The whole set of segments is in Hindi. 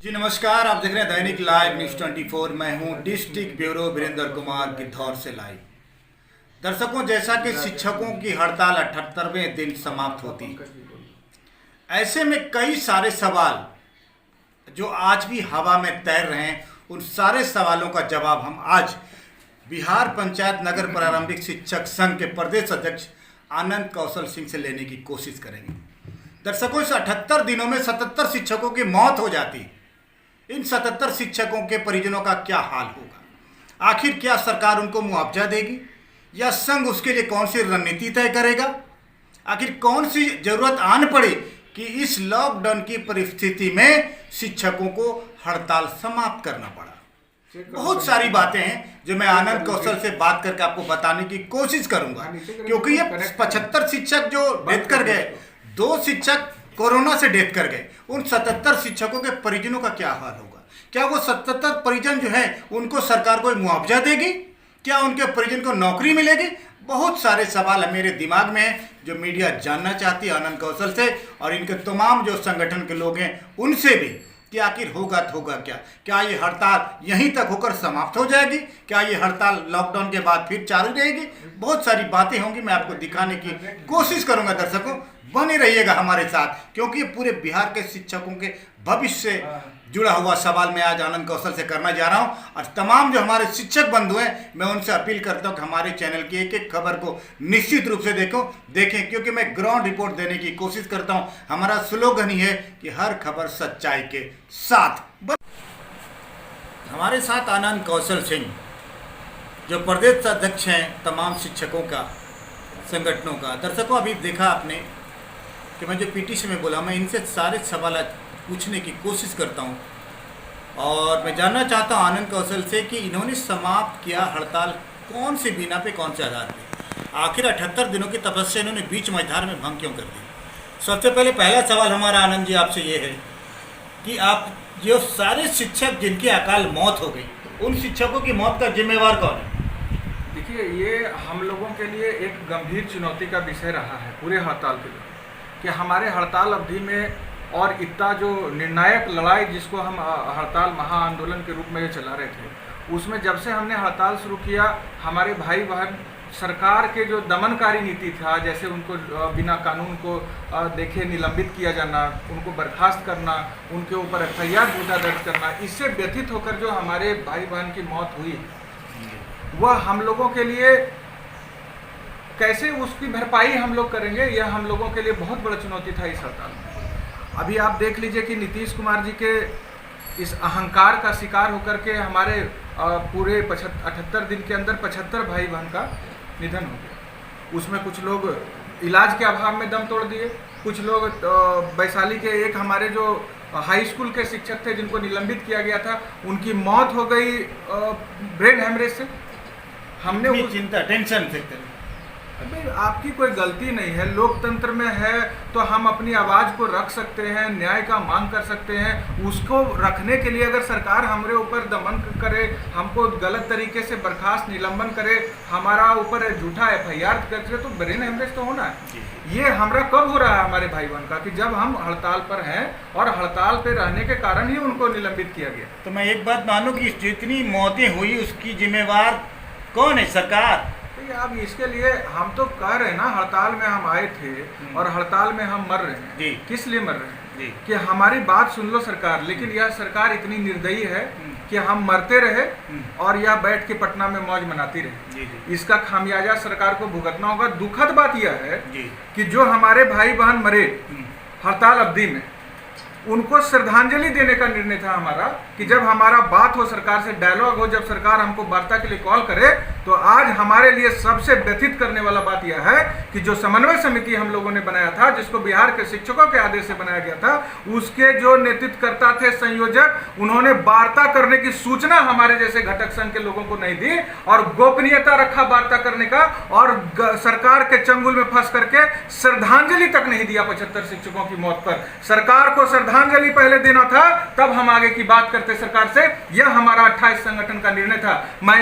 जी नमस्कार, आप देख रहे हैं दैनिक लाइव न्यूज 24। मैं हूं डिस्ट्रिक्ट ब्यूरो वीरेंद्र कुमार गिद्धौर से लाइव। दर्शकों, जैसा कि शिक्षकों की हड़ताल 78वें दिन समाप्त होती है, ऐसे में कई सारे सवाल जो आज भी हवा में तैर रहे हैं, उन सारे सवालों का जवाब हम आज बिहार पंचायत नगर प्रारंभिक शिक्षक संघ के प्रदेश अध्यक्ष आनंद कौशल सिंह से लेने की कोशिश करेंगे। दर्शकों, इस 78 दिनों में 77 शिक्षकों की मौत हो जाती है। इन 77 शिक्षकों के परिजनों का क्या हाल होगा? आखिर क्या सरकार उनको मुआवजा देगी या संघ उसके लिए कौन सी रणनीति तय करेगा? आखिर कौन सी जरूरत आन पड़े कि इस लॉकडाउन की परिस्थिति में शिक्षकों को हड़ताल समाप्त करना पड़ा? बहुत सारी बातें हैं जो मैं आनंद कौशल से बात करके आपको बताने की कोशिश करूंगा, क्योंकि ये 75 शिक्षक जो डेथ कर गए, 2 शिक्षक कोरोना से डेथ कर गए, उन 77 शिक्षकों के परिजनों का क्या हाल होगा? क्या वो 77 परिजन जो है उनको सरकार कोई मुआवजा देगी? क्या उनके परिजन को नौकरी मिलेगी? बहुत सारे सवाल मेरे दिमाग में हैं जो मीडिया जानना चाहती है आनंद कौशल से और इनके तमाम जो संगठन के लोग हैं उनसे भी कि आखिर होगा तो होगा क्या? क्या ये हड़ताल यहीं तक होकर समाप्त हो जाएगी? क्या ये हड़ताल लॉकडाउन के बाद फिर चालू रहेगी? बहुत सारी बातें होंगी, मैं आपको दिखाने की कोशिश करूंगा। दर्शकों, बने रहिएगा हमारे साथ, क्योंकि ये पूरे बिहार के शिक्षकों के भविष्य से जुड़ा हुआ सवाल मैं आज आनंद कौशल से करना जा रहा हूं। और तमाम जो हमारे शिक्षक बंधु हैं, मैं उनसे अपील करता हूं कि हमारे चैनल की एक एक खबर को निश्चित रूप से देखें, क्योंकि मैं ग्राउंड रिपोर्ट देने की कोशिश करता हूं। हमारा स्लोगन ही है कि हर खबर सच्चाई के साथ। हमारे साथ आनंद कौशल सिंह जो प्रदेश अध्यक्ष हैं तमाम शिक्षकों का संगठनों का। दर्शकों, अभी देखा आपने कि मैं जो पीटीसी में बोला, मैं इनसे सारे सवाल पूछने की कोशिश करता हूं और मैं जानना चाहता हूं आनंद कौशल से कि इन्होंने समाप्त किया हड़ताल कौन सी बिना पे, कौन से आधार पे? आखिर 78 दिनों की तपस्या इन्होंने बीच मझधार में भंग क्यों कर दी? सबसे पहला सवाल हमारा आनंद जी आपसे ये है कि आप जो सारे शिक्षक जिनकी अकाल मौत हो गई, उन शिक्षकों की मौत का जिम्मेवार कौन है? देखिए, ये हम लोगों के लिए एक गंभीर चुनौती का विषय रहा है पूरे हड़ताल के लिए, कि हमारे हड़ताल अवधि में और इतना जो निर्णायक लड़ाई जिसको हम हड़ताल महाआंदोलन के रूप में चला रहे थे, उसमें जब से हमने हड़ताल शुरू किया, हमारे भाई बहन सरकार के जो दमनकारी नीति था, जैसे उनको बिना कानून को देखे निलंबित किया जाना, उनको बर्खास्त करना, उनके ऊपर FIR झूठा दर्ज करना, इससे व्यथित होकर जो हमारे भाई बहन की मौत हुई, वह हम लोगों के लिए कैसे उसकी भरपाई हम लोग करेंगे, यह हम लोगों के लिए बहुत बड़ा चुनौती था इस हड़ताल में। अभी आप देख लीजिए कि नीतीश कुमार जी के इस अहंकार का शिकार होकर के हमारे पूरे 78 दिन के अंदर 75 भाई बहन का निधन हो गया। उसमें कुछ लोग इलाज के अभाव में दम तोड़ दिए, कुछ लोग वैशाली के एक हमारे जो हाई स्कूल के शिक्षक थे जिनको निलंबित किया गया था, उनकी मौत हो गई ब्रेन हेमरेज से। हमने चिंता टेंशन से भाई, आपकी कोई गलती नहीं है, लोकतंत्र में है तो हम अपनी आवाज़ को रख सकते हैं, न्याय का मांग कर सकते हैं। उसको रखने के लिए अगर सरकार हमारे ऊपर दमन करे, हमको गलत तरीके से बर्खास्त निलंबन करे, हमारा ऊपर झूठा FIR करे, तो ब्रेन हेमरेज तो होना है। ये हमारा कब हो रहा है हमारे भाई बहन का? कि जब हम हड़ताल पर हैं और हड़ताल पर रहने के कारण ही उनको निलंबित किया गया। तो मैं एक बात मानूं कि जितनी मौतें हुई उसकी जिम्मेवार कौन है? सरकार। अब इसके लिए हम तो कह रहे हैं ना, हड़ताल में हम आए थे और हड़ताल में हम मर रहे हैं जी। किस लिए मर रहे हैं? कि हमारी बात सुन लो सरकार। लेकिन यह सरकार इतनी निर्दयी है कि हम मरते रहे और यह बैठ के पटना में मौज मनाती रहे। इसका खामियाजा सरकार को भुगतना होगा। दुखद बात यह है कि जो हमारे भाई बहन मरे हड़ताल अवधि में, उनको श्रद्धांजलि देने का निर्णय था हमारा कि जब हमारा बात हो सरकार से, डायलॉग हो, जब सरकार हमको वार्ता के लिए कॉल करे, तो आज हमारे लिए सबसे व्यथित करने वाला बात यह है कि जो समन्वय समिति हम लोगों ने बनाया था, जिसको बिहार के शिक्षकों के आदेश से बनाया गया था, उसके जो नेतृत्वकर्ता थे, संयोजक, उन्होंने वार्ता करने की सूचना हमारे जैसे घटक संघ के लोगों को नहीं दी और गोपनीयता रखा वार्ता करने का, और सरकार के चंगुल में फंस करके श्रद्धांजलि तक नहीं दिया 75 शिक्षकों की मौत पर। सरकार को श्रद्धांजलि पहले देना था, तब हम आगे की बात करते सरकार से। यह हमारा 28 संगठन का निर्णय था। मैं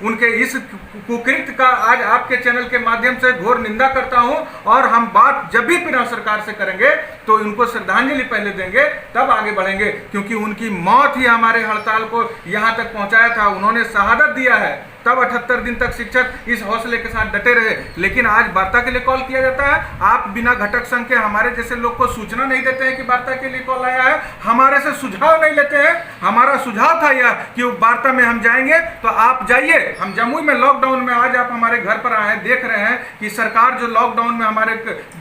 उनके इस इस कुकृत्य का आज आपके चैनल के माध्यम से घोर निंदा करता हूं। और हम बात जब भी पिछड़ा सरकार से करेंगे तो इनको श्रद्धांजलि पहले देंगे, तब आगे बढ़ेंगे, क्योंकि उनकी मौत ही हमारे हड़ताल को यहां तक पहुंचाया था। उन्होंने शहादत दिया है, तब 78 दिन तक शिक्षक इस हौसले के साथ डटे रहे। लेकिन आज वार्ता के लिए कॉल किया जाता है, आप बिना घटक संघ के हमारे जैसे लोग को सूचना नहीं देते हैं कि वार्ता के लिए कॉल आया है, हमारे से सुझाव नहीं लेते हैं। हमारा सुझाव था यह कि वार्ता में हम जाएंगे, तो आप जाइए। हम जमुई में लॉकडाउन में, आज आप हमारे घर पर आए हैं, देख रहे हैं कि सरकार जो लॉकडाउन में हमारे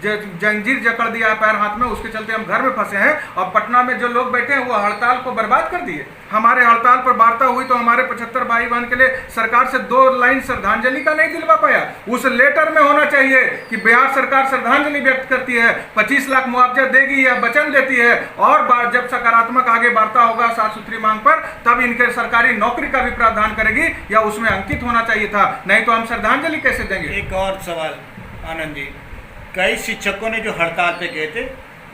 जंजीर जकड़ दिया है पैर हाथ में, उसके चलते हम घर में फंसे हैं। और पटना में जो लोग बैठे हैं वो हड़ताल को बर्बाद कर दिए। हमारे हड़ताल पर वार्ता हुई तो हमारे 75 भाई बहन के लिए सरकार से 2 लाइन श्रद्धांजलि का नहीं दिलवा पाया। उस लेटर में होना चाहिए कि बिहार सरकार श्रद्धांजलि व्यक्त करती है, 25 लाख मुआवजा देगी या वचन देती है, और जब सकारात्मक आगे वार्ता होगा साफ सुथरी मांग पर, तब इनके सरकारी नौकरी का भी प्रावधान करेगी, या उसमें अंकित होना चाहिए था। नहीं तो हम श्रद्धांजलि कैसे देंगे। एक और सवाल आनंद जी, कई शिक्षकों ने जो हड़ताल पे गए थे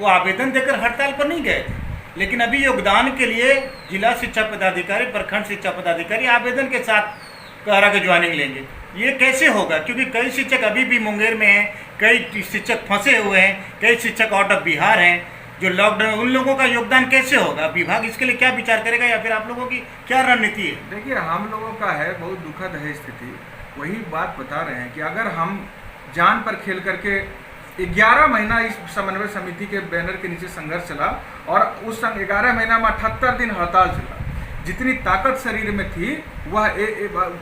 वो आवेदन देकर हड़ताल पर नहीं गए थे, लेकिन अभी योगदान के लिए जिला शिक्षा पदाधिकारी, प्रखंड शिक्षा पदाधिकारी आवेदन के साथ कह रहा कि ज्वाइनिंग लेंगे। ये कैसे होगा? क्योंकि कई शिक्षक अभी भी मुंगेर में हैं, कई शिक्षक फंसे हुए हैं, कई शिक्षक आउट ऑफ बिहार हैं जो लॉकडाउन, उन लोगों का योगदान कैसे होगा? विभाग इसके लिए क्या विचार करेगा, या फिर आप लोगों की क्या रणनीति है? देखिए, हम लोगों का है बहुत दुखद है स्थिति। वही बात बता रहे हैं कि अगर हम जान पर खेल करके 11 महीना इस समन्वय समिति के बैनर के नीचे संघर्ष चला, और उस 11 महीना में 78 दिन हड़ताल चला। जितनी ताकत शरीर में थी वह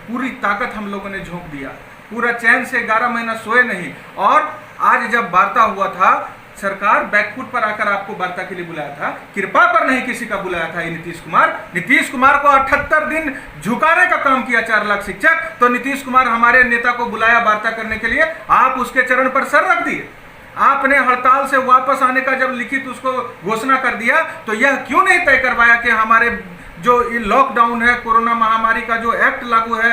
पूरी ताकत हम लोगों ने झोंक दिया। पूरा चैन से 11 महीना सोए नहीं। और आज जब वार्ता हुआ था, सरकार बैकफुट पर आकर आपको वार्ता के लिए बुलाया था, कृपा पर नहीं किसी का बुलाया था। ये नीतीश कुमार को 78 दिन झुकाने का काम किया 4 लाख शिक्षक, तो नीतीश कुमार हमारे नेता को बुलाया वार्ता करने के लिए, आप उसके चरण पर सर रख दिए। आपने हड़ताल से वापस आने का जब लिखित उसको घोषणा कर दिया, तो यह क्यों नहीं तय करवाया कि हमारे जो लॉकडाउन है, कोरोना महामारी का जो एक्ट लागू है,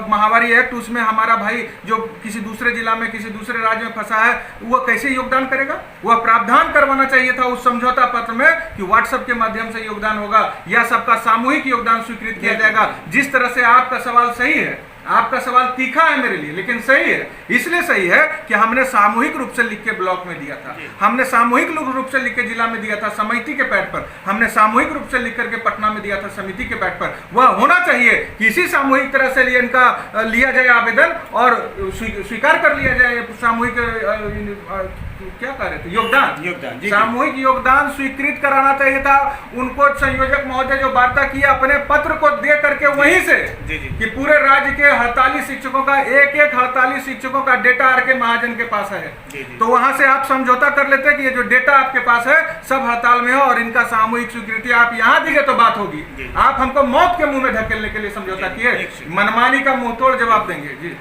महामारी एक्ट, उसमें हमारा भाई जो किसी दूसरे जिला में, किसी दूसरे राज्य में फंसा है, वह कैसे योगदान करेगा? वह प्रावधान करवाना चाहिए था उस समझौता पत्र में कि व्हाट्सएप के माध्यम से योगदान होगा, या सबका सामूहिक योगदान स्वीकृत किया जाएगा। जिस तरह से आपका सवाल सही है, आपका सवाल तीखा है मेरे लिए, लेकिन सही है। इसलिए सही है कि हमने सामूहिक रूप से लिख के ब्लॉक में दिया था, हमने सामूहिक रूप से लिख के जिला में दिया था समिति के पैड पर, हमने सामूहिक रूप से लिख करके पटना में दिया था समिति के पैड पर। वह होना चाहिए कि इसी सामूहिक तरह से इनका लिया जाए आवेदन, और स्वीकार कर लिया जाए सामूहिक क्या कह रहे थे, योगदान सामूहिक योगदान स्वीकृत कराना चाहिए था उनको। संयोजक महोदय जो वार्ता किया, अपने पत्र को दे करके वहीं से कि पूरे राज्य के 48 शिक्षकों का, एक 48 शिक्षकों का डेटा आर.के. महाजन के पास है, तो वहां से आप समझौता कर लेते कि ये जो डेटा आपके पास है सब हड़ताल में हो, और इनका सामूहिक स्वीकृति आप यहाँ दीजिए तो बात होगी। आप हमको मौत के मुंह में धकेलने के लिए समझौता किए, मनमानी का मुंहतोड़ जवाब देंगे। जी,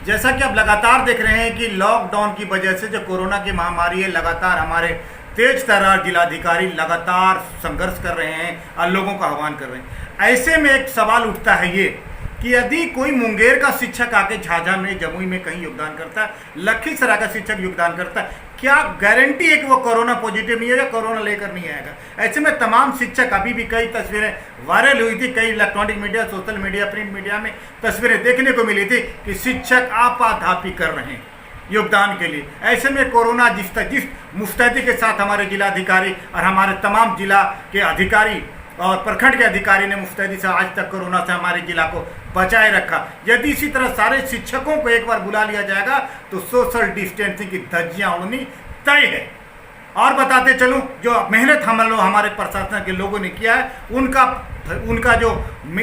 जैसा कि आप लगातार देख रहे हैं कि लॉकडाउन की वजह से जो कोरोना की महामारी है, लगातार हमारे तेज तर्रार जिलाधिकारी लगातार संघर्ष कर रहे हैं और लोगों का आह्वान कर रहे हैं। ऐसे में एक सवाल उठता है ये कि यदि कोई मुंगेर का शिक्षक आके झाझा में, जमुई में कहीं योगदान करता है, लखीसराय का शिक्षक योगदान करता है, क्या गारंटी है कि वो कोरोना पॉजिटिव नहीं है या कोरोना लेकर नहीं आएगा? ऐसे में तमाम शिक्षक, अभी भी कई तस्वीरें वायरल हुई थी, कई electronic media, social media, print media में तस्वीरें देखने को मिली थी कि शिक्षक आपाधापी कर रहे हैं योगदान के लिए। ऐसे में कोरोना जिस मुस्तैदी के साथ हमारे जिलाधिकारी और हमारे तमाम जिला के अधिकारी और प्रखंड के अधिकारी ने मुस्तैदी से आज तक कोरोना से हमारे जिला को बचाए रखा, यदि इसी तरह सारे शिक्षकों को एक बार बुला लिया जाएगा तो सोशल डिस्टेंसिंग की धज्जियां उड़नी तय है। और बताते चलूं, जो मेहनत हमारे प्रशासन के लोगों ने किया है,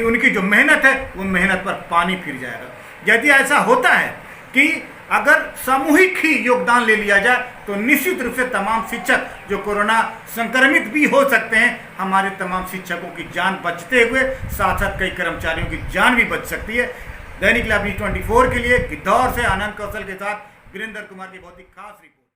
उनकी जो मेहनत है, उन मेहनत पर पानी फिर जाएगा। यदि ऐसा होता है कि अगर सामूहिक ही योगदान ले लिया जाए तो निश्चित रूप से तमाम शिक्षक जो कोरोना संक्रमित भी हो सकते हैं, हमारे तमाम शिक्षकों की जान बचते हुए साथ साथ कई कर्मचारियों की जान भी बच सकती है। दैनिक लाइव न्यूज़ 24 के लिए गिद्धौर से आनंद कौशल के साथ वीरेंद्र कुमार की बहुत ही खास रिपोर्ट।